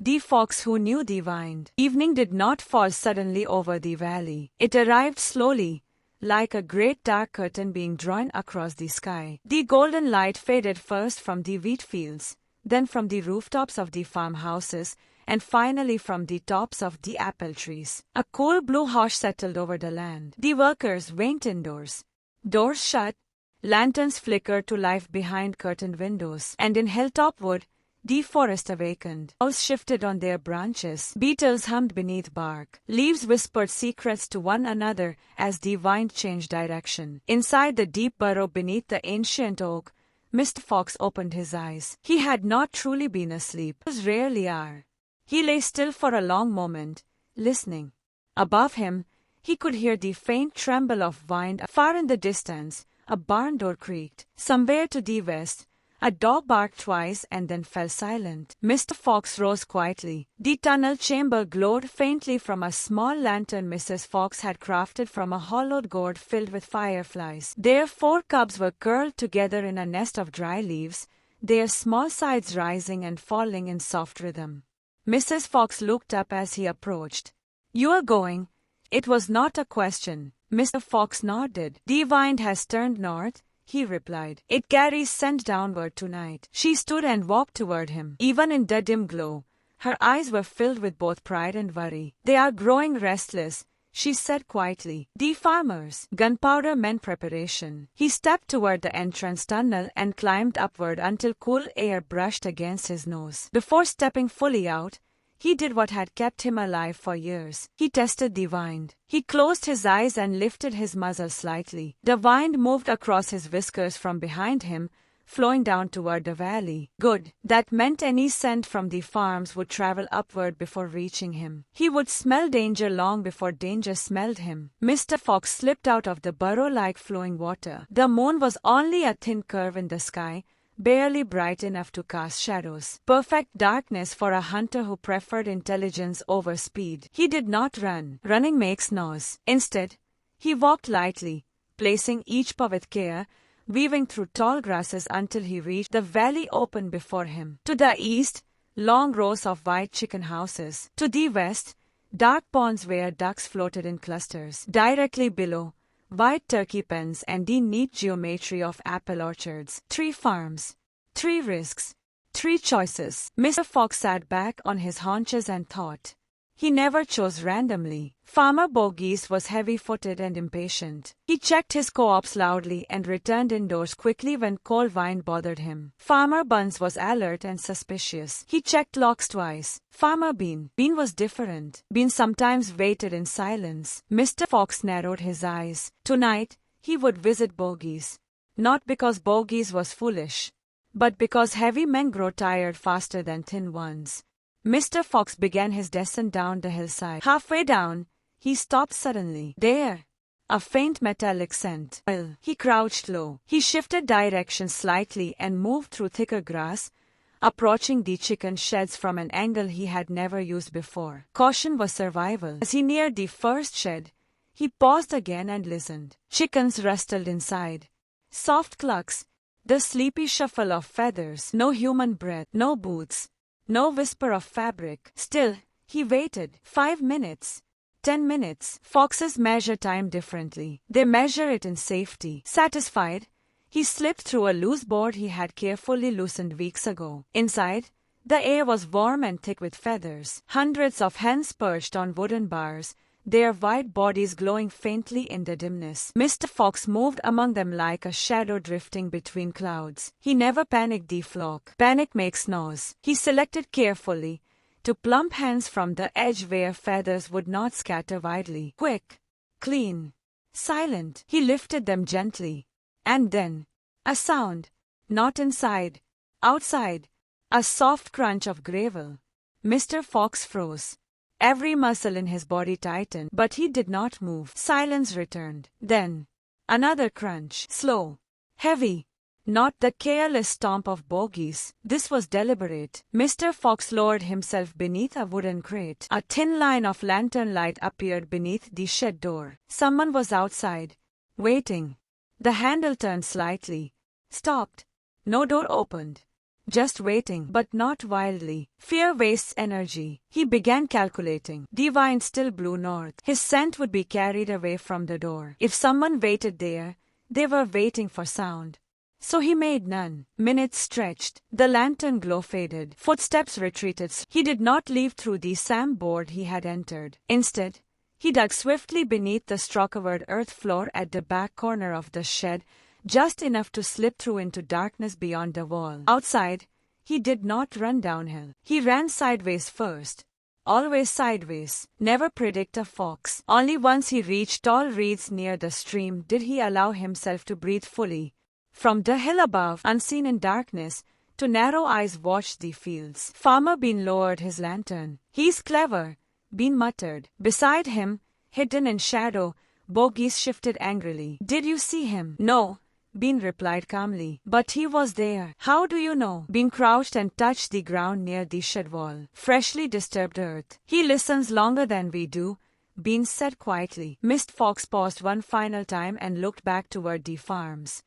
The fox who knew the wind. Evening did not fall suddenly over the valley. It arrived slowly, like a great dark curtain being drawn across the sky. The golden light faded first from the wheat fields, then from the rooftops of the farmhouses, and finally from the tops of the apple trees. A cool blue hush settled over the land. The workers went indoors. Doors shut, lanterns flickered to life behind curtained windows, and in Hilltop Wood, the forest awakened. Owls shifted on their branches. Beetles hummed beneath bark. Leaves whispered secrets to one another as the wind changed direction. Inside the deep burrow beneath the ancient oak, Mr. Fox opened his eyes. He had not truly been asleep, as rarely are. He lay still for a long moment, listening. Above him, he could hear the faint tremble of wind. Far in the distance, a barn door creaked. Somewhere to the west, a dog barked twice and then fell silent. Mr. Fox rose quietly. The tunnel chamber glowed faintly from a small lantern Mrs. Fox had crafted from a hollowed gourd filled with fireflies. Their 4 cubs were curled together in a nest of dry leaves, their small sides rising and falling in soft rhythm. Mrs. Fox looked up as he approached. "You are going?" It was not a question. Mr. Fox nodded. "The wind has turned north," he replied. "It carries scent downward tonight." She stood and walked toward him. Even in the dim glow, her eyes were filled with both pride and worry. "They are growing restless," she said quietly. "The farmers." Gunpowder meant preparation. He stepped toward the entrance tunnel and climbed upward until cool air brushed against his nose. Before stepping fully out, he did what had kept him alive for years. He tested the wind. He closed his eyes and lifted his muzzle slightly. The wind moved across his whiskers from behind him, flowing down toward the valley. Good. That meant any scent from the farms would travel upward before reaching him. He would smell danger long before danger smelled him. Mr. Fox slipped out of the burrow like flowing water. The moon was only a thin curve in the sky, barely bright enough to cast shadows. Perfect darkness for a hunter who preferred intelligence over speed. He did not run. Running makes noise. Instead, he walked lightly, placing each paw with care, weaving through tall grasses until he reached the valley open before him. To the east, long rows of white chicken houses. To the west, dark ponds where ducks floated in clusters. Directly below, white turkey pens and the neat geometry of apple orchards. 3 farms, 3 risks, 3 choices. Mr. Fox sat back on his haunches and thought. He never chose randomly. Farmer Bogies was heavy-footed and impatient. He checked his co-ops loudly and returned indoors quickly when cold wind bothered him. Farmer Buns was alert and suspicious. He checked locks twice. Farmer Bean was different. Bean sometimes waited in silence. Mr. Fox narrowed his eyes. Tonight, he would visit Bogies. Not because Bogies was foolish, but because heavy men grow tired faster than thin ones. Mr. Fox began his descent down the hillside. Halfway down, he stopped suddenly. There! A faint metallic scent. Well, he crouched low. He shifted direction slightly and moved through thicker grass, approaching the chicken sheds from an angle he had never used before. Caution was survival. As he neared the first shed, he paused again and listened. Chickens rustled inside. Soft clucks, the sleepy shuffle of feathers. No human breath, no boots. No whisper of fabric. Still, he waited. 5 minutes. 10 minutes. Foxes measure time differently. They measure it in safety. Satisfied, he slipped through a loose board he had carefully loosened weeks ago. Inside, the air was warm and thick with feathers. Hundreds of hens perched on wooden bars, their white bodies glowing faintly in the dimness. Mr. Fox moved among them like a shadow drifting between clouds. He never panicked the flock. Panic makes noise. He selected carefully, to plump hens from the edge where feathers would not scatter widely. Quick, clean, silent. He lifted them gently. And then, a sound. Not inside. Outside. A soft crunch of gravel. Mr. Fox froze. Every muscle in his body tightened, but he did not move. Silence returned. Then, another crunch. Slow. Heavy. Not the careless stomp of Bogies. This was deliberate. Mr. Fox lowered himself beneath a wooden crate. A thin line of lantern light appeared beneath the shed door. Someone was outside, waiting. The handle turned slightly. Stopped. No door opened. just waiting, but not wildly. Fear wastes energy. He began calculating. Divine still blew north. His scent would be carried away from the door. If someone waited there, they were waiting for sound. So he made none. Minutes stretched. The lantern glow faded. Footsteps retreated. He did not leave through the same board he had entered. Instead, he dug swiftly beneath the straw-covered earth floor at the back corner of the shed, just enough to slip through into darkness beyond the wall. Outside, he did not run downhill. He ran sideways first. Always sideways. Never predict a fox. Only once he reached tall reeds near the stream did he allow himself to breathe fully. From the hill above, unseen in darkness, to narrow eyes watched the fields. Farmer Bean lowered his lantern. "He's clever," Bean muttered. Beside him, hidden in shadow, Bogies shifted angrily. "Did you see him?" "No," Bean replied calmly. "But he was there." "How do you know?" Bean crouched and touched the ground near the shed wall. Freshly disturbed earth. "He listens longer than we do," Bean said quietly. Mist Fox paused one final time and looked back toward the farm's.